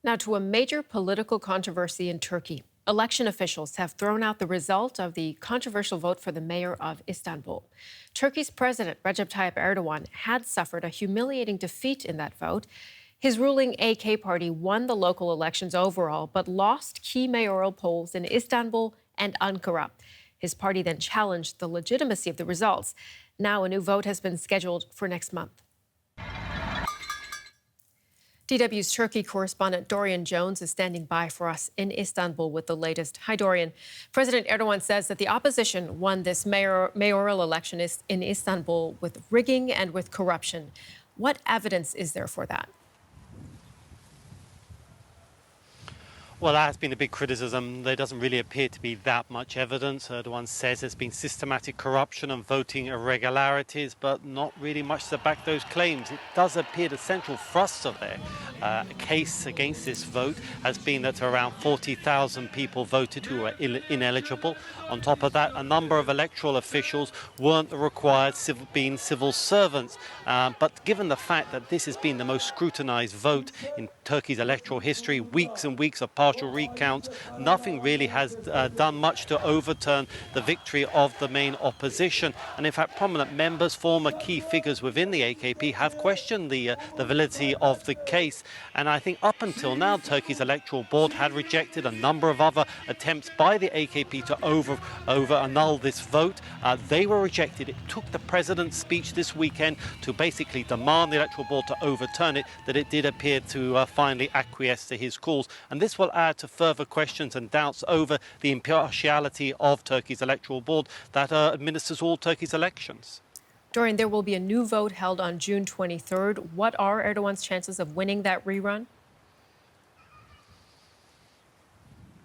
Now, to a major political controversy in Turkey. Election officials have thrown out the result of the controversial vote for the mayor of Istanbul. Turkey's President Recep Tayyip Erdogan had suffered a humiliating defeat in that vote. His ruling AK party won the local elections overall, but lost key mayoral polls in Istanbul and Ankara. His party then challenged the legitimacy of the results. Now a new vote has been scheduled for next month. DW's Turkey correspondent Dorian Jones is standing by for us in Istanbul with the latest. Hi, Dorian. President Erdogan says that the opposition won this mayoral election in Istanbul with rigging and with corruption. What evidence is there for that? Well, that has been a big criticism. There doesn't really appear to be that much evidence. Erdogan says there's been systematic corruption and voting irregularities, but not really much to back those claims. It does appear the central thrust of their case against this vote has been that around 40,000 people voted who were ineligible. On top of that, a number of electoral officials weren't required being civil servants. But given the fact that this has been the most scrutinized vote in Turkey's electoral history, weeks and weeks of partial recounts, nothing really has done much to overturn the victory of the main opposition. And in fact, prominent members, former key figures within the AKP, have questioned the validity of the case. And I think up until now, Turkey's electoral board had rejected a number of other attempts by the AKP to annul this vote. They were rejected. It took the president's speech this weekend to basically demand the electoral board to overturn it, that it did appear to finally acquiesce to his calls. And this will add to further questions and doubts over the impartiality of Turkey's electoral board that administers all Turkey's elections. Dorian, there will be a new vote held on June 23rd. What are Erdogan's chances of winning that rerun?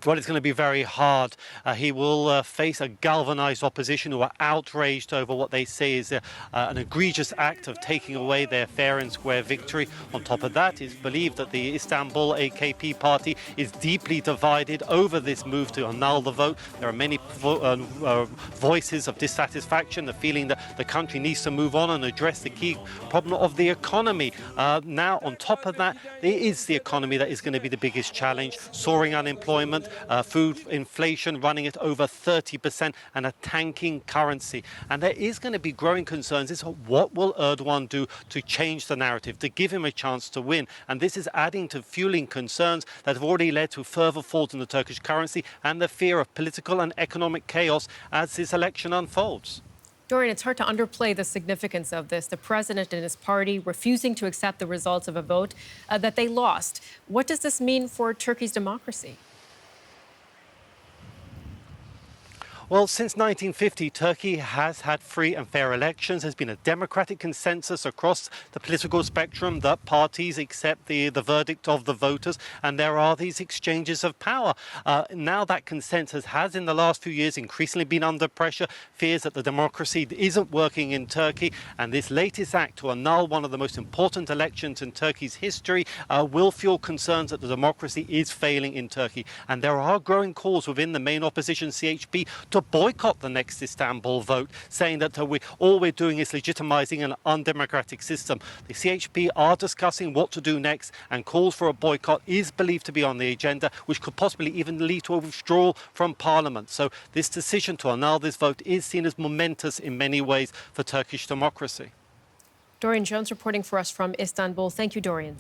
Well, it's going to be very hard. He will face a galvanized opposition who are outraged over what they say is an egregious act of taking away their fair and square victory. On top of that, it's believed that the Istanbul AKP party is deeply divided over this move to annul the vote. There are many voices of dissatisfaction, the feeling that the country needs to move on and address the key problem of the economy. Now, on top of that, it is the economy that is going to be the biggest challenge. Soaring unemployment, food inflation running at over 30%, and a tanking currency. And there is going to be growing concerns as to what will Erdogan do to change the narrative, to give him a chance to win. And this is adding to fueling concerns that have already led to further falls in the Turkish currency and the fear of political and economic chaos as this election unfolds. Dorian, it's hard to underplay the significance of this. The president and his party refusing to accept the results of a vote that they lost. What does this mean for Turkey's democracy? Well, since 1950, Turkey has had free and fair elections. There's been a democratic consensus across the political spectrum that parties accept the verdict of the voters, and there are these exchanges of power. Now that consensus has, in the last few years, increasingly been under pressure, fears that the democracy isn't working in Turkey, and this latest act to annul one of the most important elections in Turkey's history will fuel concerns that the democracy is failing in Turkey. And there are growing calls within the main opposition, CHP, to boycott the next Istanbul vote, saying that all we're doing is legitimizing an undemocratic system. The CHP are discussing what to do next, and calls for a boycott is believed to be on the agenda, which could possibly even lead to a withdrawal from parliament. So this decision to annul this vote is seen as momentous in many ways for Turkish democracy. Dorian Jones reporting for us from Istanbul. Thank you, Dorian.